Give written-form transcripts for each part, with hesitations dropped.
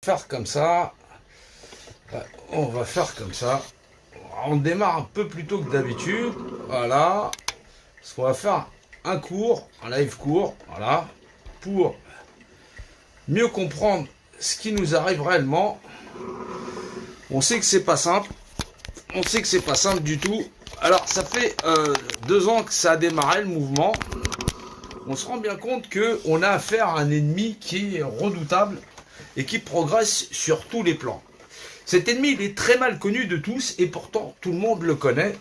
faire comme ça. On va faire comme ça. On démarre un peu plus tôt que d'habitude. Voilà. Parce qu'on va faire un cours, un live court. Voilà. Pour mieux comprendre ce qui nous arrive réellement. On sait que c'est pas simple. On sait que c'est pas simple du tout. Alors, ça fait 2 ans que ça a démarré le mouvement. On se rend bien compte qu'on a affaire à un ennemi qui est redoutable et qui progresse sur tous les plans. Cet ennemi, il est très mal connu de tous et pourtant tout le monde le connaît.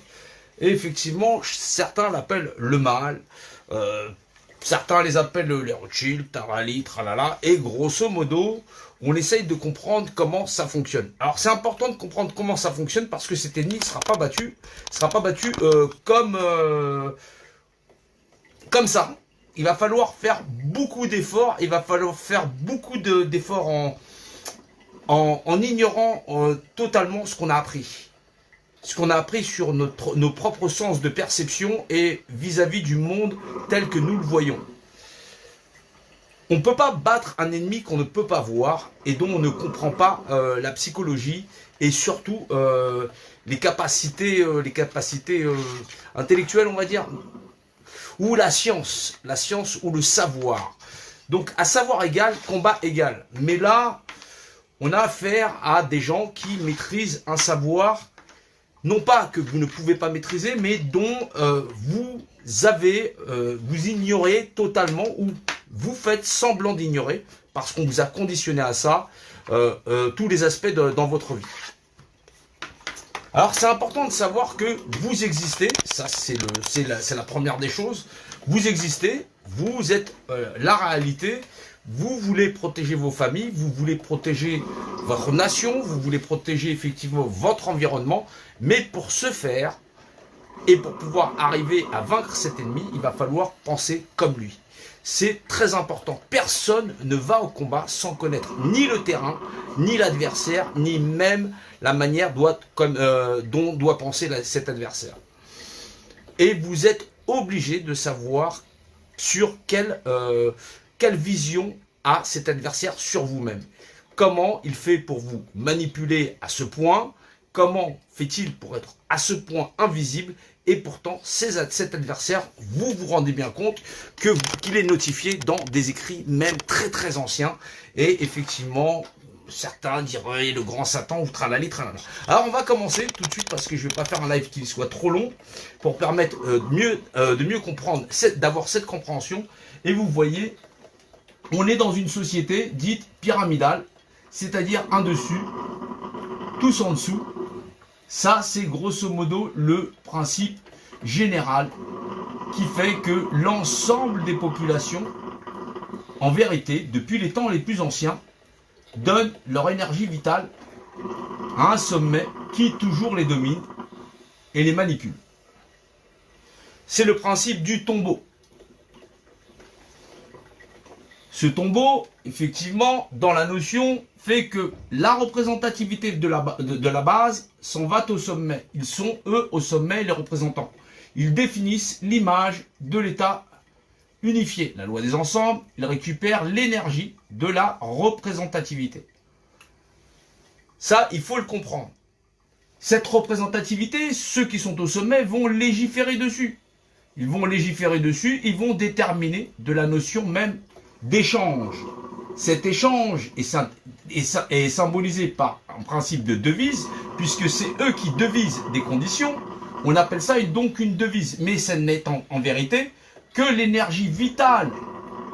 Et effectivement, certains l'appellent le mal, certains les appellent les Rothschild, tarali, tralala, et grosso modo, on essaye de comprendre comment ça fonctionne. Alors c'est important de comprendre comment ça fonctionne parce que cet ennemi ne sera pas battu, comme ça. Il va falloir faire beaucoup d'efforts, il va falloir faire beaucoup d'efforts en ignorant totalement ce qu'on a appris. Ce qu'on a appris sur nos propres sens de perception et vis-à-vis du monde tel que nous le voyons. On ne peut pas battre un ennemi qu'on ne peut pas voir et dont on ne comprend pas la psychologie et surtout les capacités intellectuelles, on va dire, ou la science ou le savoir. Donc à savoir égal, combat égal. Mais là, on a affaire à des gens qui maîtrisent un savoir, non pas que vous ne pouvez pas maîtriser, mais dont vous ignorez totalement ou vous faites semblant d'ignorer, parce qu'on vous a conditionné à ça, tous les aspects dans votre vie. Alors c'est important de savoir que vous existez, ça c'est la première des choses, vous existez, vous êtes la réalité, vous voulez protéger vos familles, vous voulez protéger votre nation, vous voulez protéger effectivement votre environnement, mais pour ce faire, et pour pouvoir arriver à vaincre cet ennemi, il va falloir penser comme lui. C'est très important. Personne ne va au combat sans connaître ni le terrain, ni l'adversaire, ni même la manière dont doit penser cet adversaire. Et vous êtes obligé de savoir sur quelle vision a cet adversaire sur vous-même. Comment il fait pour vous manipuler à ce point? Comment fait-il pour être à ce point invisible? Et pourtant, cet adversaire, vous vous rendez bien compte qu'il est notifié dans des écrits même très très anciens. Et effectivement, certains diraient le grand Satan ou tralali tralala. Alors on va commencer tout de suite parce que je ne vais pas faire un live qui soit trop long pour permettre de mieux comprendre, d'avoir cette compréhension. Et vous voyez, on est dans une société dite pyramidale, c'est-à-dire un dessus, tous en dessous. Ça, c'est grosso modo le principe général qui fait que l'ensemble des populations, en vérité, depuis les temps les plus anciens, donnent leur énergie vitale à un sommet qui toujours les domine et les manipule. C'est le principe du tombeau. Ce tombeau, effectivement, dans la notion, fait que la représentativité de la base s'en va au sommet. Ils sont, eux, au sommet, les représentants. Ils définissent l'image de l'État unifié. La loi des ensembles, ils récupèrent l'énergie de la représentativité. Ça, il faut le comprendre. Cette représentativité, ceux qui sont au sommet vont légiférer dessus. Ils vont légiférer dessus, ils vont déterminer de la notion même d'échange. Cet échange est symbolisé par un principe de devise, puisque c'est eux qui devisent des conditions. On appelle ça donc une devise. Mais ce n'est en vérité que l'énergie vitale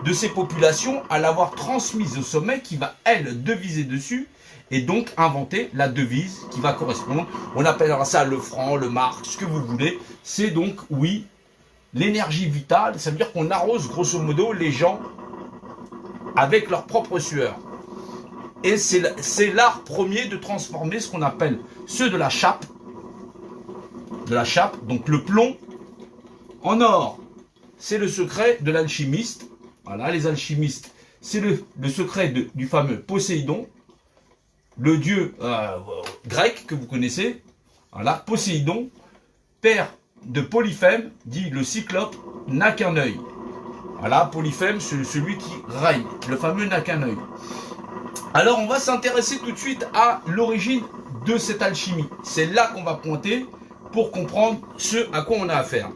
de ces populations à l'avoir transmise au sommet qui va, elle, deviser dessus et donc inventer la devise qui va correspondre. On appellera ça le franc, le marque, ce que vous voulez. C'est donc, oui, l'énergie vitale. Ça veut dire qu'on arrose grosso modo les gens avec leur propre sueur. Et c'est l'art premier de transformer ce qu'on appelle ceux de la chape, donc le plomb, en or. C'est le secret de l'alchimiste. Voilà, les alchimistes, c'est le secret du fameux Poséidon, le dieu grec que vous connaissez. Voilà, Poséidon, père de Polyphème, dit le cyclope, n'a qu'un œil. Voilà, Polyphème, c'est celui qui règne, le fameux n'a qu'un œil. Alors, on va s'intéresser tout de suite à l'origine de cette alchimie. C'est là qu'on va pointer pour comprendre ce à quoi on a affaire.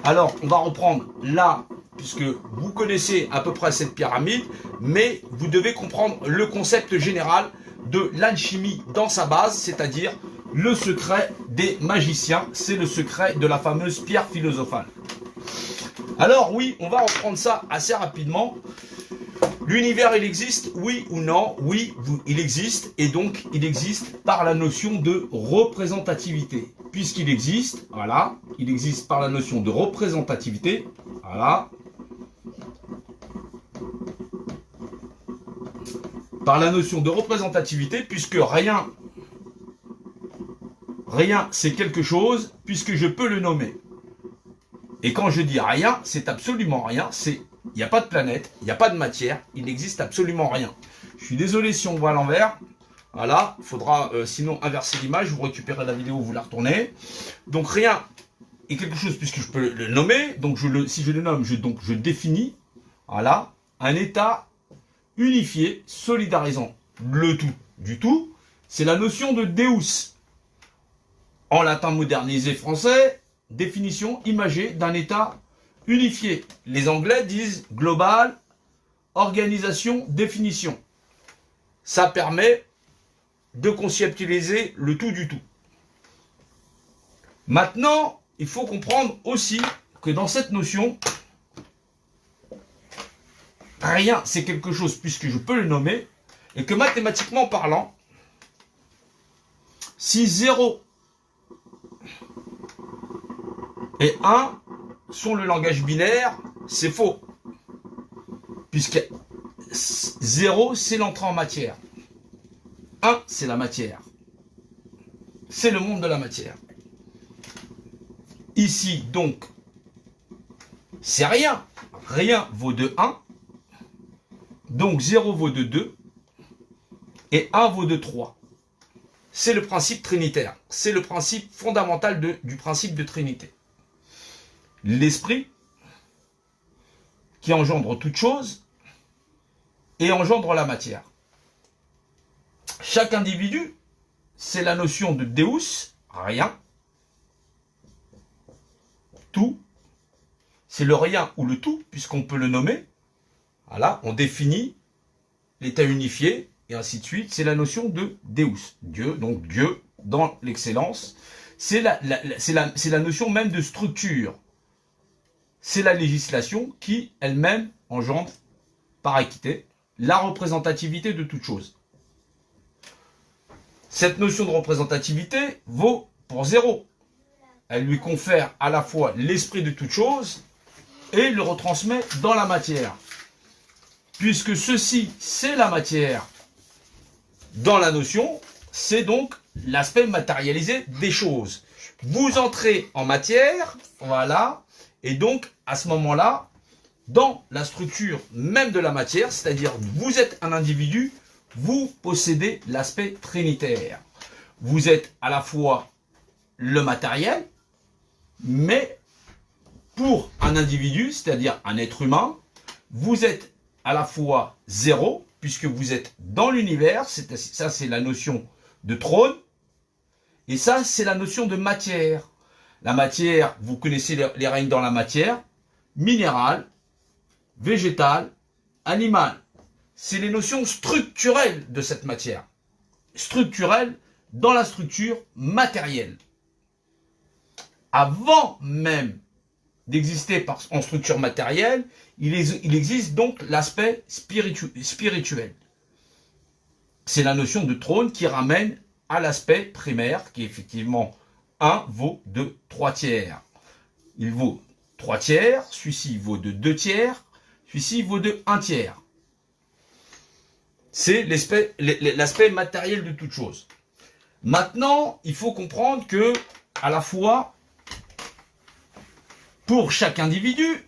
Alors, on va reprendre là, puisque vous connaissez à peu près cette pyramide, mais vous devez comprendre le concept général de l'alchimie dans sa base, c'est-à-dire le secret des magiciens. C'est le secret de la fameuse pierre philosophale. Alors oui, on va reprendre ça assez rapidement. L'univers, il existe, oui ou non? Oui, il existe, et donc il existe par la notion de représentativité. Puisqu'il existe, voilà, il existe par la notion de représentativité, voilà. Par la notion de représentativité, puisque rien c'est quelque chose, puisque je peux le nommer. Et quand je dis rien, c'est absolument rien, il n'y a pas de planète, il n'y a pas de matière, il n'existe absolument rien. Je suis désolé si on voit à l'envers. Voilà, il faudra sinon inverser l'image, vous récupérez la vidéo, vous la retournez. Donc rien est quelque chose puisque je peux le nommer. Donc si je le nomme, je définis, voilà, un état unifié, solidarisant le tout du tout. C'est la notion de Deus. En latin modernisé français, définition imagée d'un état unifié. Les Anglais disent global, organisation, définition. Ça permet de conceptualiser le tout du tout. Maintenant, il faut comprendre aussi que dans cette notion, rien c'est quelque chose puisque je peux le nommer, et que mathématiquement parlant, si 0 et 1 sont le langage binaire, c'est faux. Puisque 0, c'est l'entrée en matière. 1, c'est la matière. C'est le monde de la matière. Ici, donc, c'est rien. Rien vaut de 1. Donc 0 vaut de 2. Et 1 vaut de 3. C'est le principe trinitaire. C'est le principe fondamental du principe de Trinité. L'esprit qui engendre toute chose et engendre la matière. Chaque individu, c'est la notion de Deus, rien, tout, c'est le rien ou le tout, puisqu'on peut le nommer. Voilà, on définit l'état unifié, et ainsi de suite. C'est la notion de Deus, Dieu, donc Dieu dans l'excellence. C'est la notion même de structure. C'est la législation qui, elle-même, engendre, par équité, la représentativité de toute chose. Cette notion de représentativité vaut pour 0. Elle lui confère à la fois l'esprit de toute chose et le retransmet dans la matière. Puisque ceci, c'est la matière dans la notion, c'est donc l'aspect matérialisé des choses. Vous entrez en matière, voilà, et donc, à ce moment-là, dans la structure même de la matière, c'est-à-dire vous êtes un individu, vous possédez l'aspect trinitaire. Vous êtes à la fois le matériel, mais pour un individu, c'est-à-dire un être humain, vous êtes à la fois 0, puisque vous êtes dans l'univers, ça c'est la notion de trône, et ça c'est la notion de matière. La matière, vous connaissez les règnes dans la matière, minérale, végétale, animale. C'est les notions structurelles de cette matière. Structurelle dans la structure matérielle. Avant même d'exister en structure matérielle, il existe donc l'aspect spirituel. C'est la notion de trône qui ramène à l'aspect primaire, qui est effectivement 1 vaut de 3 tiers. Il vaut 3 tiers, celui-ci vaut de 2 tiers, celui-ci vaut de 1 tiers. C'est l'aspect matériel de toute chose. Maintenant, il faut comprendre que, à la fois, pour chaque individu,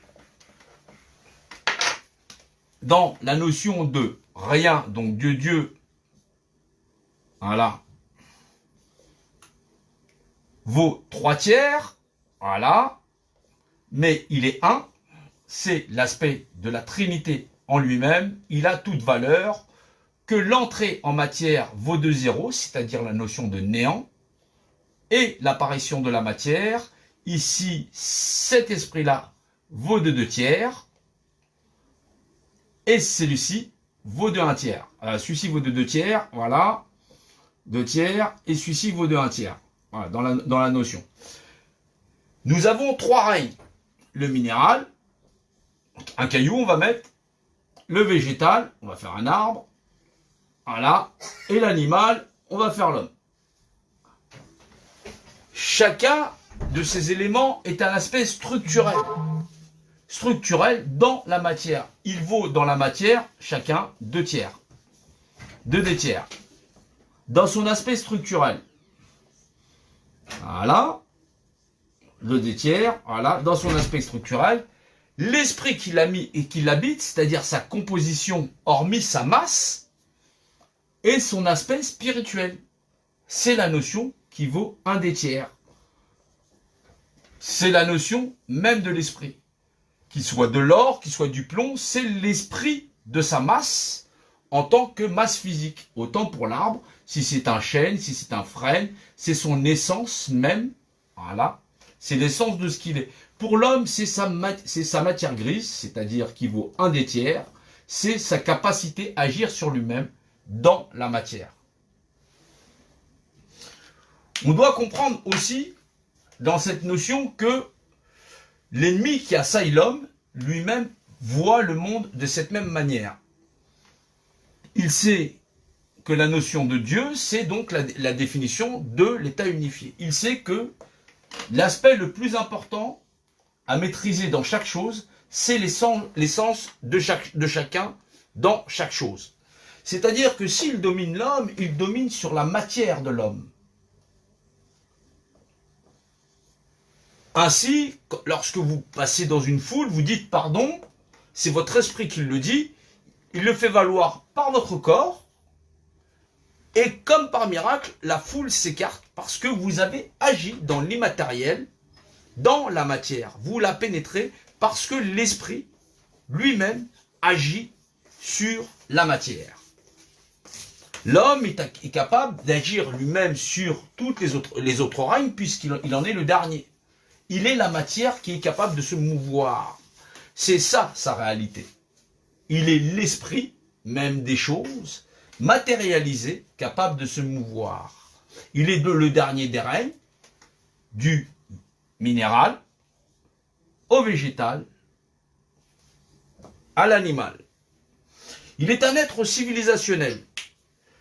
dans la notion de rien, donc Dieu, voilà, vaut 3 tiers, voilà, mais il est 1, c'est l'aspect de la Trinité en lui-même, il a toute valeur, que l'entrée en matière vaut de zéro, c'est-à-dire la notion de néant, et l'apparition de la matière, ici, cet esprit-là vaut de 2 tiers, et celui-ci vaut de 1 tiers. Celui-ci vaut de 2 tiers, voilà, 2 tiers, et celui-ci vaut de 1 tiers, voilà, dans la notion. Nous avons 3 règnes. Le minéral, un caillou, on va mettre, le végétal, on va faire un arbre, voilà, et l'animal, on va faire l'homme. Chacun de ces éléments est un aspect structurel. Structurel dans la matière. Il vaut dans la matière, chacun, 2 tiers. 2 des tiers. Dans son aspect structurel. Voilà. Le 2 tiers, voilà, dans son aspect structurel. L'esprit qu'il a mis et qui l'habite, c'est-à-dire sa composition, hormis sa masse, et son aspect spirituel. C'est la notion qui vaut 1 des tiers. C'est la notion même de l'esprit. Qu'il soit de l'or, qu'il soit du plomb, c'est l'esprit de sa masse en tant que masse physique. Autant pour l'arbre, si c'est un chêne, si c'est un frêne, c'est son essence même. Voilà. C'est l'essence de ce qu'il est. Pour l'homme, c'est sa matière grise, c'est-à-dire qui vaut 1 des tiers. C'est sa capacité à agir sur lui-même dans la matière. On doit comprendre aussi dans cette notion que l'ennemi qui assaille l'homme, lui-même, voit le monde de cette même manière. Il sait que la notion de Dieu, c'est donc la définition de l'état unifié. Il sait que l'aspect le plus important à maîtriser dans chaque chose, c'est l'essence de chacun dans chaque chose. C'est-à-dire que s'il domine l'homme, il domine sur la matière de l'homme. Ainsi, lorsque vous passez dans une foule, vous dites pardon, c'est votre esprit qui le dit, il le fait valoir par votre corps, et comme par miracle, la foule s'écarte parce que vous avez agi dans l'immatériel, dans la matière. Vous la pénétrez parce que l'esprit lui-même agit sur la matière. L'homme est capable d'agir lui-même sur toutes les autres règnes puisqu'il en est le dernier. Il est la matière qui est capable de se mouvoir. C'est ça, sa réalité. Il est l'esprit, même des choses, matérialisé, capable de se mouvoir. Il est le dernier des règnes, du minéral, au végétal, à l'animal. Il est un être civilisationnel,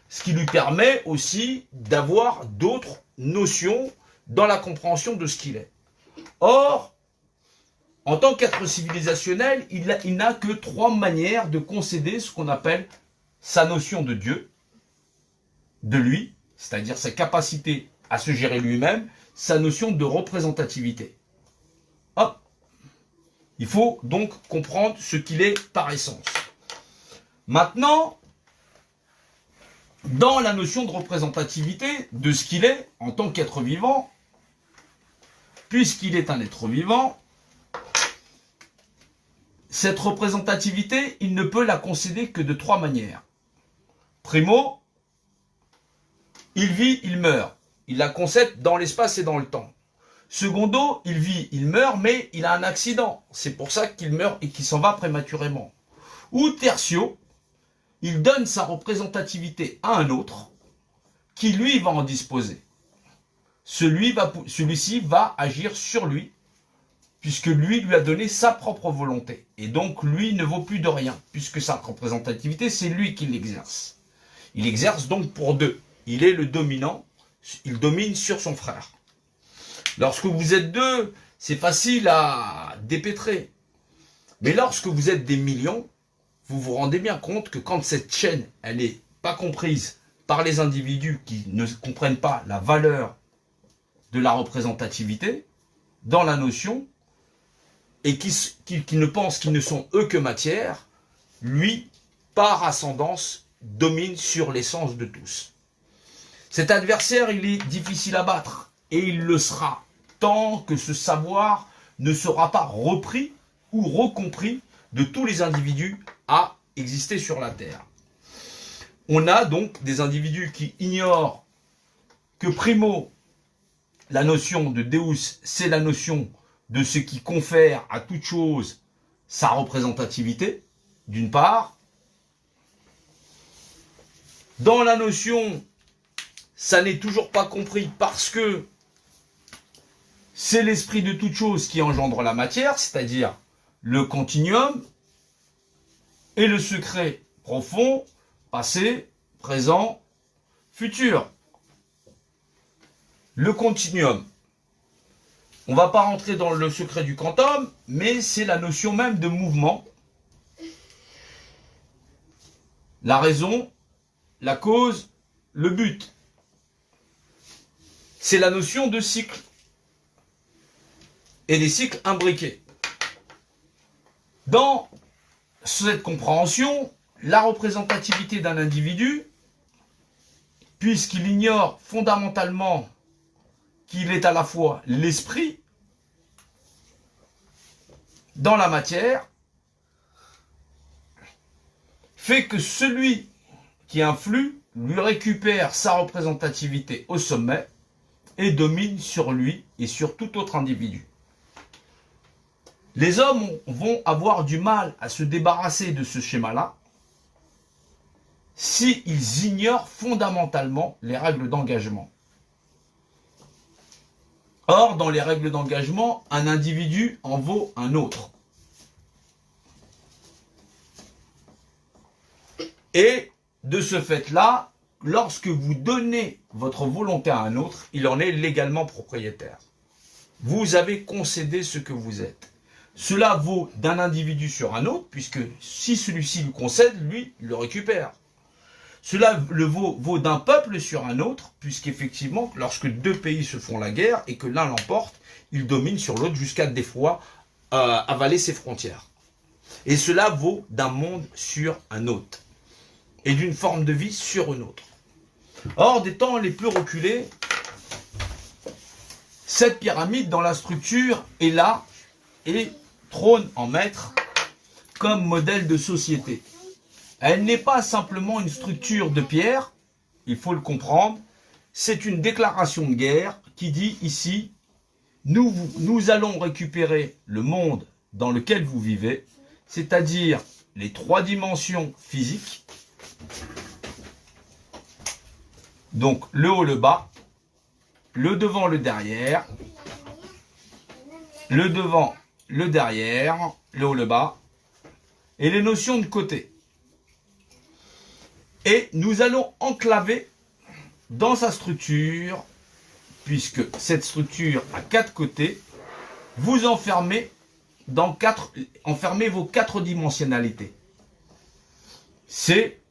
ce qui lui permet aussi d'avoir d'autres notions dans la compréhension de ce qu'il est. Or, en tant qu'être civilisationnel, il n'a que 3 manières de concéder ce qu'on appelle sa notion de Dieu, de lui, c'est-à-dire sa capacité à se gérer lui-même, sa notion de représentativité. Hop. Il faut donc comprendre ce qu'il est par essence. Maintenant, dans la notion de représentativité de ce qu'il est en tant qu'être vivant, puisqu'il est un être vivant, cette représentativité, il ne peut la concéder que de 3 manières. Primo, il vit, il meurt. Il la concède dans l'espace et dans le temps. Secondo, il vit, il meurt, mais il a un accident. C'est pour ça qu'il meurt et qu'il s'en va prématurément. Ou tertio, il donne sa représentativité à un autre qui, lui, va en disposer. Celui-ci va agir sur lui, puisque lui a donné sa propre volonté. Et donc, lui ne vaut plus de rien, puisque sa représentativité, c'est lui qui l'exerce. Il exerce donc pour 2. Il est le dominant, il domine sur son frère. Lorsque vous êtes 2, c'est facile à dépêtrer. Mais lorsque vous êtes des millions, vous vous rendez bien compte que quand cette chaîne, elle n'est pas comprise par les individus qui ne comprennent pas la valeur de la représentativité dans la notion et qui ne pensent qu'ils ne sont eux que matière, lui, par ascendance, domine sur l'essence de tous. Cet adversaire, il est difficile à battre et il le sera tant que ce savoir ne sera pas repris ou recompris de tous les individus à exister sur la Terre. on a donc des individus qui ignorent que primo, la notion de Deus, c'est la notion de ce qui confère à toute chose sa représentativité, d'une part. Dans la notion, ça n'est toujours pas compris parce que c'est l'esprit de toute chose qui engendre la matière, c'est-à-dire le continuum et le secret profond, passé, présent, futur. Le continuum. On ne va pas rentrer dans le secret du quantum, mais c'est la notion même de mouvement. La raison, la cause, le but. C'est la notion de cycle. Et des cycles imbriqués. Dans cette compréhension, la représentativité d'un individu, puisqu'il ignore fondamentalement qu'il est à la fois l'esprit dans la matière, fait que celui qui influe lui récupère sa représentativité au sommet et domine sur lui et sur tout autre individu. Les hommes vont avoir du mal à se débarrasser de ce schéma-là s'ils ignorent fondamentalement les règles d'engagement. Or, dans les règles d'engagement, un individu en vaut un autre. Et de ce fait-là, lorsque vous donnez votre volonté à un autre, il en est légalement propriétaire. Vous avez concédé ce que vous êtes. Cela vaut d'un individu sur un autre, puisque si celui-ci lui concède, lui, il le récupère. Cela vaut d'un peuple sur un autre, puisqu'effectivement, lorsque deux pays se font la guerre et que l'un l'emporte, il domine sur l'autre jusqu'à des fois avaler ses frontières. Et cela vaut d'un monde sur un autre, et d'une forme de vie sur une autre. Or, des temps les plus reculés, cette pyramide dans la structure est là et trône en maître comme modèle de société. Elle n'est pas simplement une structure de pierre, il faut le comprendre, c'est une déclaration de guerre qui dit ici, nous allons récupérer le monde dans lequel vous vivez, c'est-à-dire les trois dimensions physiques, donc le haut, le bas, le devant, le derrière, le devant, le derrière, le haut, le bas, et les notions de côté. Et nous allons enclaver dans sa structure, puisque cette structure a 4 côtés, vous enfermez enfermez vos 4 dimensionnalités. C'est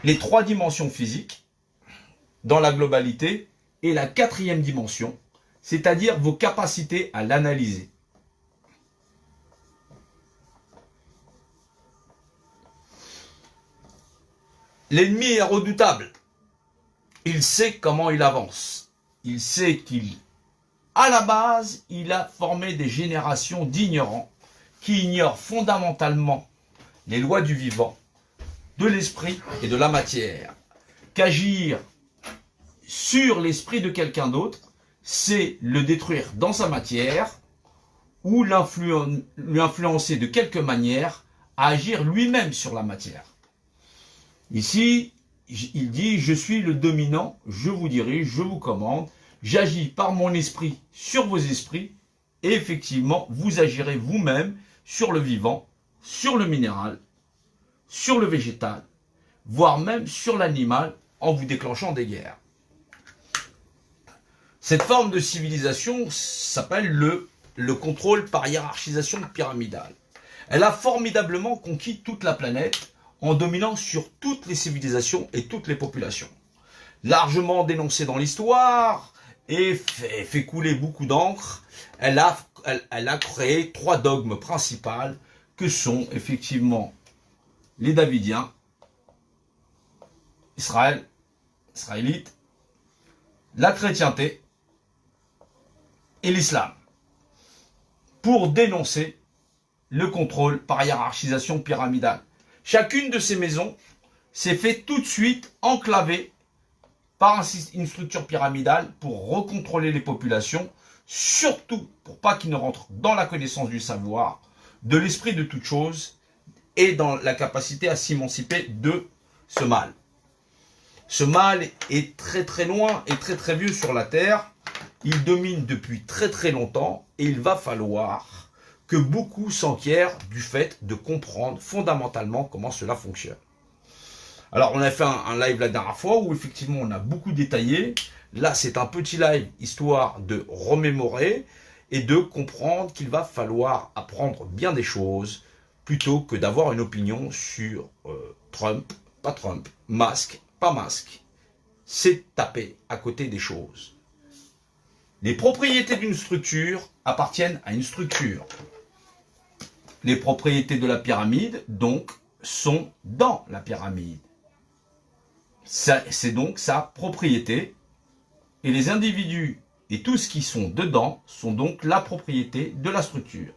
les 3 dimensions physiques dans la globalité et la 4e dimension, c'est-à-dire vos capacités à l'analyser. L'ennemi est redoutable. Il sait comment il avance. Il sait à la base, il a formé des générations d'ignorants qui ignorent fondamentalement les lois du vivant, de l'esprit et de la matière. Qu'agir sur l'esprit de quelqu'un d'autre, c'est le détruire dans sa matière ou lui influencer de quelque manière à agir lui-même sur la matière. Ici, il dit, je suis le dominant, je vous dirige, je vous commande, j'agis par mon esprit sur vos esprits, et effectivement, vous agirez vous-même sur le vivant, sur le minéral, sur le végétal, voire même sur l'animal, en vous déclenchant des guerres. Cette forme de civilisation s'appelle le contrôle par hiérarchisation pyramidale. Elle a formidablement conquis toute la planète, en dominant sur toutes les civilisations et toutes les populations. Largement dénoncée dans l'histoire et fait couler beaucoup d'encre, elle a créé 3 dogmes principaux que sont effectivement les Davidiens, Israélite, la chrétienté et l'islam, pour dénoncer le contrôle par hiérarchisation pyramidale. Chacune de ces maisons c'est fait tout de suite enclavé par une structure pyramidale pour recontrôler les populations, surtout pour pas qu'ils ne rentrent dans la connaissance du savoir, de l'esprit de toute chose et dans la capacité à s'émanciper de ce mal. Ce mal est très très loin et très très vieux sur la Terre. Il domine depuis très très longtemps et il va falloir que beaucoup s'enquièrent du fait de comprendre fondamentalement comment cela fonctionne. Alors on a fait un live la dernière fois où effectivement on a beaucoup détaillé. Là c'est un petit live histoire de remémorer et de comprendre qu'il va falloir apprendre bien des choses plutôt que d'avoir une opinion sur Trump, pas Trump, masque, pas masque. C'est taper à côté des choses. Les propriétés d'une structure appartiennent à une structure. Les propriétés de la pyramide, donc, sont dans la pyramide. C'est donc sa propriété. Et les individus et tout ce qui sont dedans sont donc la propriété de la structure.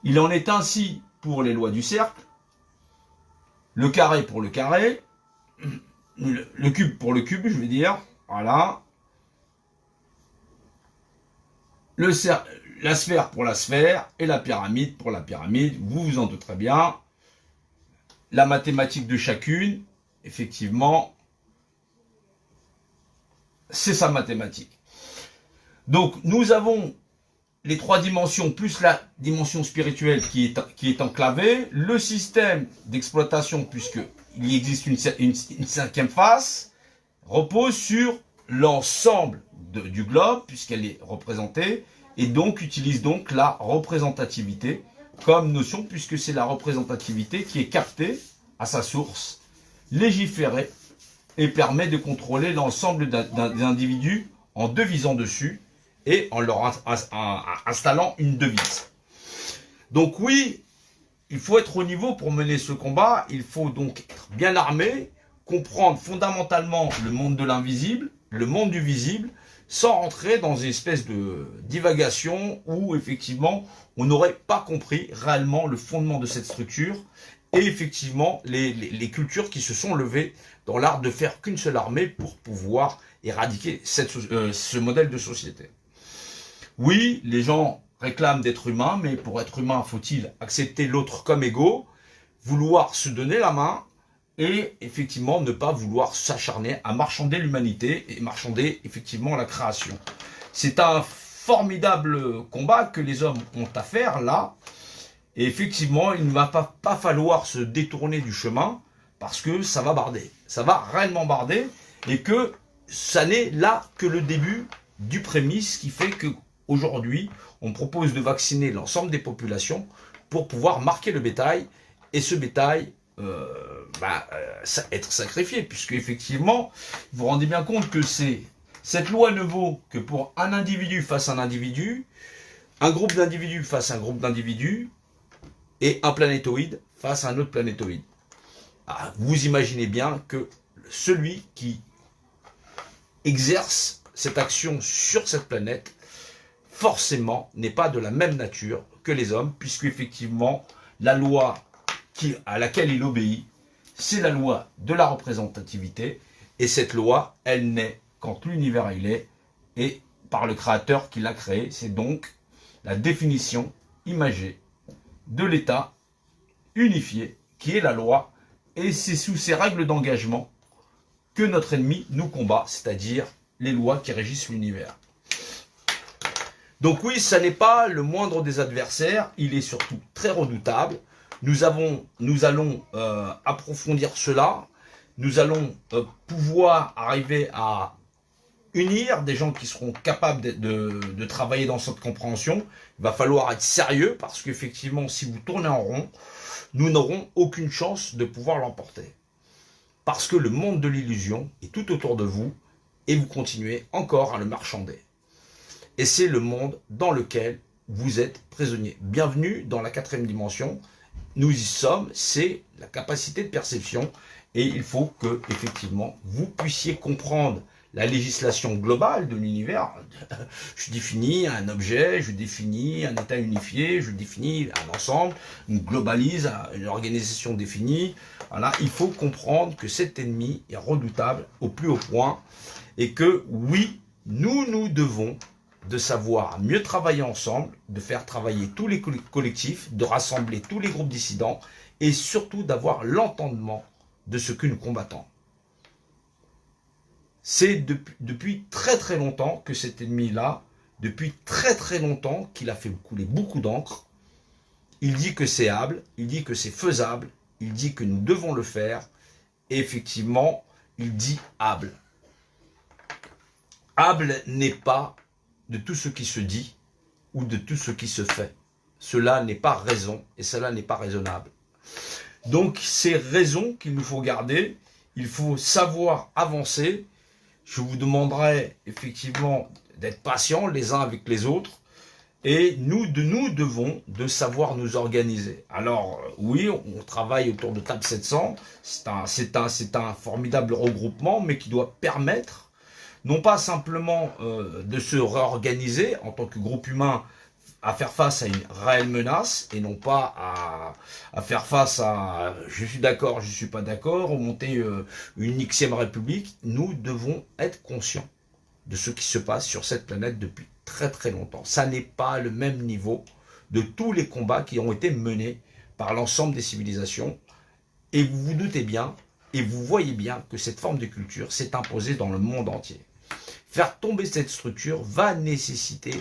Il en est ainsi pour les lois du cercle, le carré pour le carré, le cube pour le cube, je veux dire, voilà. La sphère pour la sphère et la pyramide pour la pyramide, vous vous en doutez bien. La mathématique de chacune, effectivement, c'est sa mathématique. Donc nous avons les trois dimensions plus la dimension spirituelle qui est enclavée, le système d'exploitation, puisqu'il existe une cinquième face, repose sur l'ensemble du globe, puisqu'elle est représentée, et donc utilise donc la représentativité comme notion, puisque c'est la représentativité qui est captée à sa source, légiférée, et permet de contrôler l'ensemble des individus en devisant dessus et en leur installant une devise. Donc oui, il faut être au niveau pour mener ce combat, il faut donc être bien armé, comprendre fondamentalement le monde de l'invisible, le monde du visible, sans rentrer dans une espèce de divagation où effectivement on n'aurait pas compris réellement le fondement de cette structure et effectivement les cultures qui se sont levées dans l'art de faire qu'une seule armée pour pouvoir éradiquer ce modèle de société. Oui, les gens réclament d'être humains, mais pour être humain, faut-il accepter l'autre comme égaux, vouloir se donner la main et effectivement ne pas vouloir s'acharner à marchander l'humanité et marchander effectivement la création. C'est un formidable combat que les hommes ont à faire là. Et effectivement, il ne va pas falloir se détourner du chemin parce que ça va barder. Ça va réellement barder et que ça n'est là que le début du prémisse qui fait qu'aujourd'hui, on propose de vacciner l'ensemble des populations pour pouvoir marquer le bétail et ce bétail être sacrifié puisque effectivement, vous vous rendez bien compte que cette loi ne vaut que pour un individu face à un individu, un groupe d'individus face à un groupe d'individus, et un planétoïde face à un autre planétoïde. Vous imaginez bien que celui qui exerce cette action sur cette planète, forcément, n'est pas de la même nature que les hommes, puisque effectivement, la loi à laquelle il obéit, c'est la loi de la représentativité, et cette loi, elle naît quand l'univers il est, et par le créateur qui l'a créé, c'est donc la définition imagée de l'État unifié, qui est la loi, et c'est sous ces règles d'engagement que notre ennemi nous combat, c'est-à-dire les lois qui régissent l'univers. Donc oui, ça n'est pas le moindre des adversaires, il est surtout très redoutable. Nous allons approfondir cela, nous allons pouvoir arriver à unir des gens qui seront capables de travailler dans cette compréhension. Il va falloir être sérieux parce qu'effectivement, si vous tournez en rond, nous n'aurons aucune chance de pouvoir l'emporter. Parce que le monde de l'illusion est tout autour de vous et vous continuez encore à le marchander. Et c'est le monde dans lequel vous êtes prisonnier. Bienvenue dans la 4e dimension. Nous y sommes, c'est la capacité de perception et il faut que, effectivement, vous puissiez comprendre la législation globale de l'univers. Je définis un objet, je définis un état unifié, je définis un ensemble, on globalise une organisation définie. Voilà, il faut comprendre que cet ennemi est redoutable au plus haut point et que oui, nous devons de savoir mieux travailler ensemble, de faire travailler tous les collectifs, de rassembler tous les groupes dissidents et surtout d'avoir l'entendement de ce que nous combattons. C'est depuis très très longtemps que cet ennemi-là, depuis très très longtemps qu'il a fait couler beaucoup d'encre. Il dit que c'est hable, il dit que c'est faisable, il dit que nous devons le faire, et effectivement, il dit hable. Hable n'est pas de tout ce qui se dit ou de tout ce qui se fait. Cela n'est pas raison et cela n'est pas raisonnable. Donc, c'est raison qu'il nous faut garder, il faut savoir avancer. Je vous demanderai effectivement d'être patients les uns avec les autres et nous devons de savoir nous organiser. Alors oui, on travaille autour de Table 700, c'est un formidable regroupement mais qui doit permettre non pas simplement de se réorganiser en tant que groupe humain à faire face à une réelle menace et non pas à faire face à je suis d'accord, je suis pas d'accord, ou monter une Xème République. Nous devons être conscients de ce qui se passe sur cette planète depuis très très longtemps. Ça n'est pas le même niveau de tous les combats qui ont été menés par l'ensemble des civilisations. Et vous vous doutez bien, et vous voyez bien que cette forme de culture s'est imposée dans le monde entier. Faire tomber cette structure va nécessiter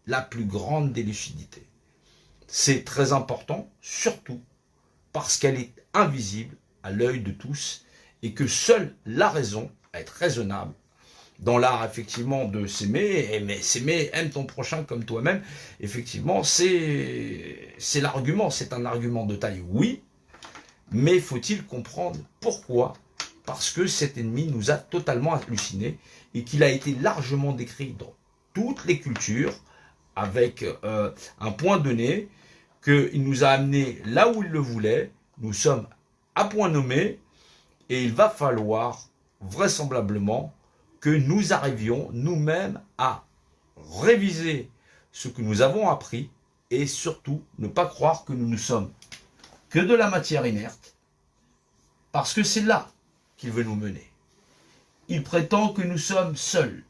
la plus grande des lucidités. C'est très important, surtout parce qu'elle est invisible à l'œil de tous et que seule la raison, être raisonnable, dans l'art effectivement de s'aimer, mais s'aimer, aime ton prochain comme toi-même, effectivement c'est l'argument, c'est un argument de taille, oui, mais faut-il comprendre pourquoi? Parce que cet ennemi nous a totalement hallucinés et qu'il a été largement décrit dans toutes les cultures, avec un point donné, qu'il nous a amené là où il le voulait, nous sommes à point nommé, et il va falloir vraisemblablement que nous arrivions nous-mêmes à réviser ce que nous avons appris, et surtout ne pas croire que nous ne sommes que de la matière inerte, parce que c'est là qu'il veut nous mener. Il prétend que nous sommes seuls.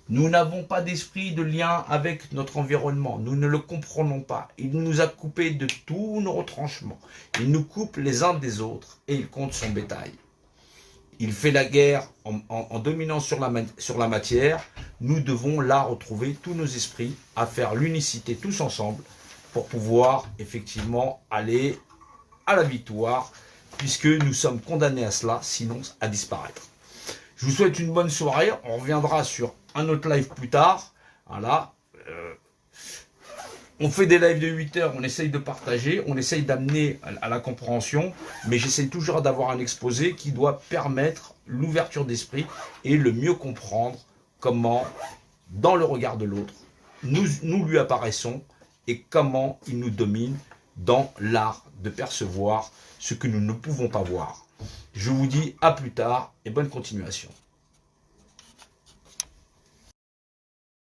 Nous n'avons pas d'esprit de lien avec notre environnement. Nous ne le comprenons pas. Il nous a coupés de tous nos retranchements. Il nous coupe les uns des autres et il compte son bétail. Il fait la guerre en dominant sur la matière. Nous devons là retrouver tous nos esprits à faire l'unicité tous ensemble pour pouvoir effectivement aller à la victoire puisque nous sommes condamnés à cela, sinon à disparaître. Je vous souhaite une bonne soirée. On reviendra sur un autre live plus tard. Voilà. On fait des lives de 8 heures, on essaye de partager, on essaye d'amener à la compréhension, mais j'essaye toujours d'avoir un exposé qui doit permettre l'ouverture d'esprit et le mieux comprendre comment, dans le regard de l'autre, nous lui apparaissons et comment il nous domine dans l'art de percevoir ce que nous ne pouvons pas voir. Je vous dis à plus tard et bonne continuation.